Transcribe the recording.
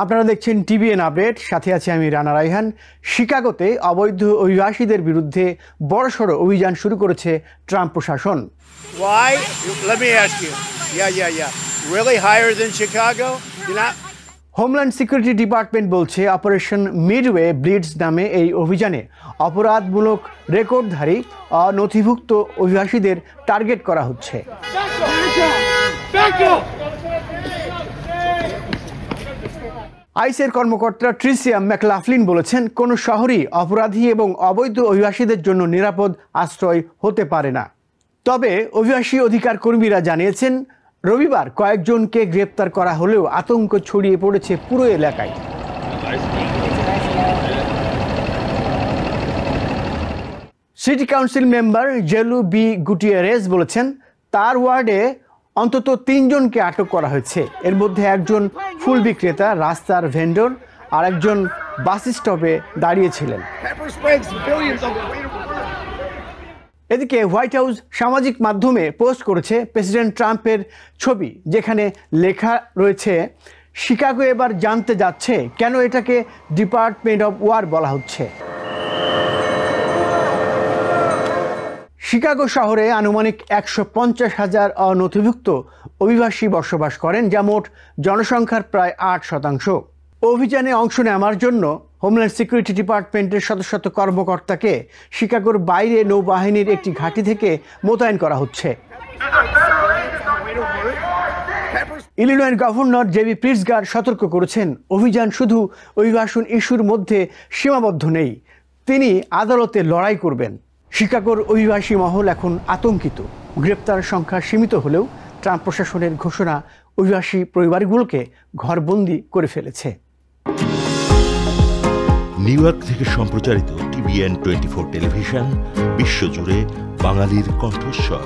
আপনারা দেখছেন TVN update, সাথে আছে আমি রানা রাইহান। শিকাগোতে অবৈধ অভিবাসীদের বিরুদ্ধে বড়সড় অভিযান শুরু করেছে ট্রাম্প প্রশাসন। Why? Let me ask you. Yeah. Really higher than Chicago? You're not. Homeland security department বলছে অপারেশন মিডওয়ে ব্লিটজ নামে এই অভিযানে অপরাধমূলক রেকর্ডধারী অনথিভুক্ত অভিবাসীদের টার্গেট করা হচ্ছে। আইসের কর্মকর্তা ট্রিসিয়া ম্যাকলাফলিন বলেছেন, কোনো শহরই অপরাধী এবং অবৈধ অভিবাসীদের জন্য নিরাপদ আশ্রয় হতে পারে না। তবে অভিবাসী অধিকার কর্মীরা জানিয়েছেন, রবিবার কয়েকজনকে গ্রেপ্তার করা হলেও আতঙ্ক ছড়িয়ে পড়েছে পুরো এলাকায়। সিটি কাউন্সিল মেম্বার জেলু বি গুটিয়েরেস বলেছেন, তার ওয়ার্ডে অন্তত 3 জনকে আটক করা হয়েছে। এর মধ্যে একজন ফুল বিক্রেতা, রাস্তার ভেন্ডর আর একজন বাস স্টপে দাঁড়িয়েছিলেন। এদিকে হোয়াইট হাউস সামাজিক মাধ্যমে পোস্ট করেছে প্রেসিডেন্ট ট্রাম্পের ছবি, যেখানে লেখা রয়েছে, শিকাগো এবার জানতে যাচ্ছে কেন এটাকে ডিপার্টমেন্ট অফ ওয়ার বলা হচ্ছে। শিকাগো শহরে আনুমানিক 150,000 অনথিভুক্ত অভিবাসী বসবাস করেন, যা মোট জনসংখ্যার প্রায় 8%। অভিযানে অংশ নেওয়ার জন্য হোমল্যান্ড সিকিউরিটি ডিপার্টমেন্টের শত কর্মকর্তাকে শিকাগোর বাইরে নৌবাহিনীর একটি ঘাঁটি থেকে মোতায়েন করা হচ্ছে। ইলিনয়ের গভর্নর জেবি প্রিটজগার সতর্ক করেছেন, অভিযান শুধু অভিবাসন ইস্যুর মধ্যে সীমাবদ্ধ নেই, তিনি আদালতে লড়াই করবেন। শিকাগোর অভিবাসী মহল এখন আতঙ্কিত। গ্রেপ্তার সংখ্যা সীমিত হলেও ট্রাম্প প্রশাসনের ঘোষণা অভিবাসী পরিবারগুলোকে ঘরবন্দি করে ফেলেছে। নিউ ইয়র্ক থেকে সম্প্রচারিত টিভিএন 24 টেলিভিশন, বিশ্বজুড়ে বাঙালির কণ্ঠস্বর।